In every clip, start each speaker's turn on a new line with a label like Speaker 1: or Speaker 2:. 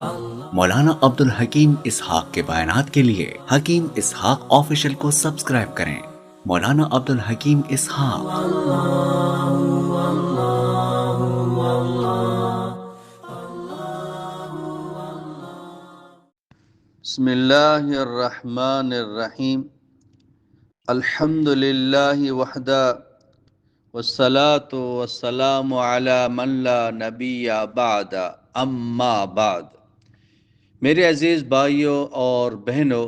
Speaker 1: مولانا عبد الحکیم اسحاق کے بیانات کے لیے حکیم اسحاق آفیشل کو سبسکرائب کریں۔ مولانا عبد الحکیم اسحاق۔
Speaker 2: بسم اللہ الرحمن الرحیم۔ الحمد للہ وحدہ والصلاة والسلام علی من لا نبی بعد، اما بعد۔ میرے عزیز بھائیوں اور بہنوں،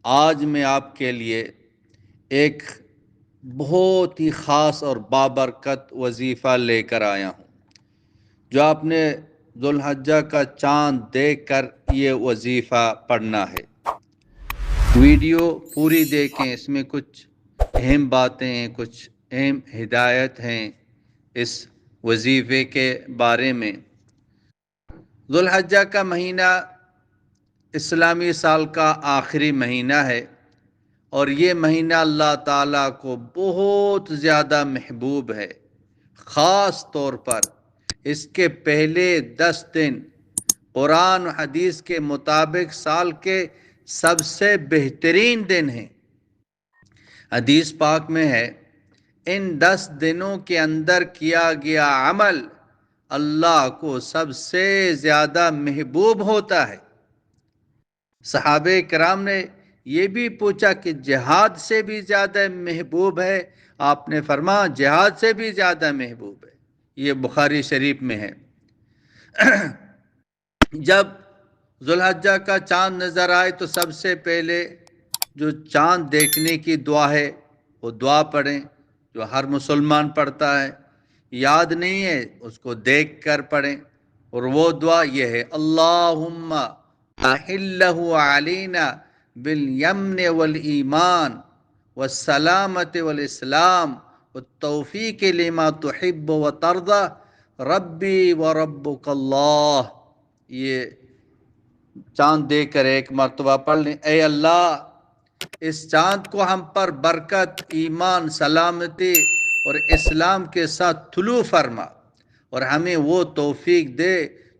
Speaker 2: آج میں آپ کے لیے ایک بہت ہی خاص اور بابرکت وظیفہ لے کر آیا ہوں، جو آپ نے ذوالحجہ کا چاند دیکھ کر یہ وظیفہ پڑھنا ہے۔ ویڈیو پوری دیکھیں، اس میں کچھ اہم باتیں ہیں، کچھ اہم ہدایت ہیں اس وظیفے کے بارے میں۔ ذوالحجہ کا مہینہ اسلامی سال کا آخری مہینہ ہے، اور یہ مہینہ اللہ تعالیٰ کو بہت زیادہ محبوب ہے۔ خاص طور پر اس کے پہلے 10 دن قرآن و حدیث کے مطابق سال کے سب سے بہترین دن ہیں۔ حدیث پاک میں ہے، ان 10 دنوں کے اندر کیا گیا عمل اللہ کو سب سے زیادہ محبوب ہوتا ہے۔ صحابہ کرام نے یہ بھی پوچھا کہ جہاد سے بھی زیادہ محبوب ہے؟ آپ نے فرمایا جہاد سے بھی زیادہ محبوب ہے۔ یہ بخاری شریف میں ہے۔ جب ذوالحجہ کا چاند نظر آئے تو سب سے پہلے جو چاند دیکھنے کی دعا ہے وہ دعا پڑھیں، جو ہر مسلمان پڑھتا ہے۔ یاد نہیں ہے اس کو دیکھ کر پڑھیں، اور وہ دعا یہ ہے، اللہم احلہ علینا بالیمن والایمان والسلامت والاسلام والتوفیق لما تحب وترضى ربی وربک اللہ۔ یہ چاند دیکھ کر ایک مرتبہ پڑھ لیں، اے اللہ اس چاند کو ہم پر برکت، ایمان، سلامتی اور اسلام کے ساتھ طلوع فرما، اور ہمیں وہ توفیق دے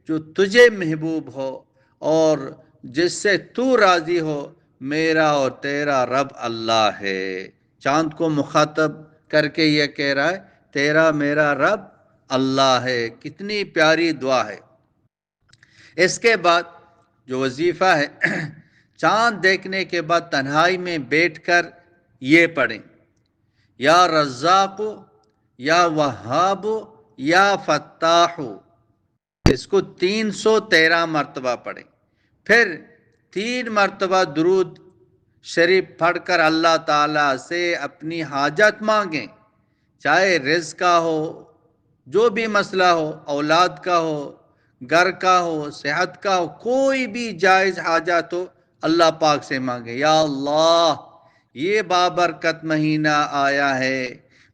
Speaker 2: جو تجھے محبوب ہو اور جس سے تو راضی ہو۔ میرا اور تیرا رب اللہ ہے۔ چاند کو مخاطب کر کے یہ کہہ رہا ہے، تیرا میرا رب اللہ ہے۔ کتنی پیاری دعا ہے۔ اس کے بعد جو وظیفہ ہے، چاند دیکھنے کے بعد تنہائی میں بیٹھ کر یہ پڑھیں، یا رزاق یا وہاب یا فتاح۔ اس کو 313 مرتبہ پڑھیں، پھر 3 مرتبہ درود شریف پڑھ کر اللہ تعالیٰ سے اپنی حاجت مانگیں، چاہے رزق کا ہو، جو بھی مسئلہ ہو، اولاد کا ہو، گھر کا ہو، صحت کا ہو، کوئی بھی جائز حاجت ہو اللہ پاک سے مانگے۔ یا اللہ یہ بابرکت مہینہ آیا ہے،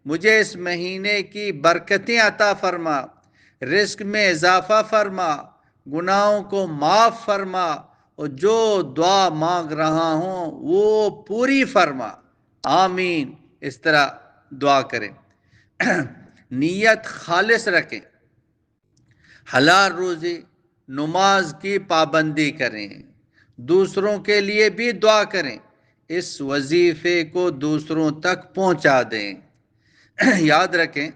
Speaker 2: مجھے اس مہینے کی برکتیں عطا فرما، رزق میں اضافہ فرما، گناہوں کو معاف فرما، اور جو دعا مانگ رہا ہوں وہ پوری فرما، آمین۔ اس طرح دعا کریں۔ نیت خالص رکھیں، حلال روزی، نماز کی پابندی کریں، دوسروں کے لیے بھی دعا کریں، اس وظیفے کو دوسروں تک پہنچا دیں۔ یاد رکھیں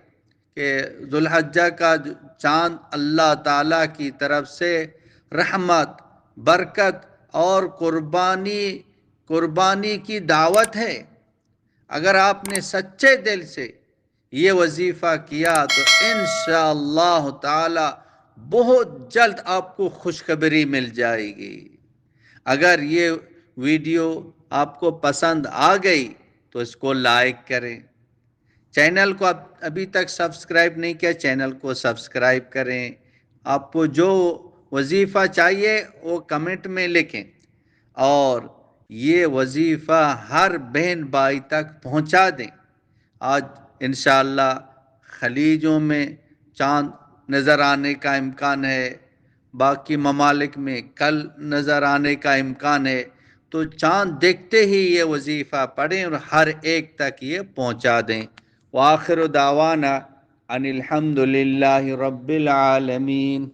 Speaker 2: کہ ذوالحجہ کا چاند اللہ تعالیٰ کی طرف سے رحمت، برکت اور قربانی کی دعوت ہے۔ اگر آپ نے سچے دل سے یہ وظیفہ کیا تو انشاءاللہ تعالی بہت جلد آپ کو خوشخبری مل جائے گی۔ اگر یہ ویڈیو آپ کو پسند آ گئی تو اس کو لائک کریں، چینل کو ابھی تک سبسکرائب نہیں کیا، چینل کو سبسکرائب کریں۔ آپ کو جو وظیفہ چاہیے وہ کمنٹ میں لکھیں، اور یہ وظیفہ ہر بہن بھائی تک پہنچا دیں۔ آج انشاءاللہ خلیجوں میں چاند نظر آنے کا امکان ہے، باقی ممالک میں کل نظر آنے کا امکان ہے، تو چاند دیکھتے ہی یہ وظیفہ پڑھیں اور ہر ایک تک یہ پہنچا دیں۔ وآخر دعوانا ان الحمد للہ رب العالمین۔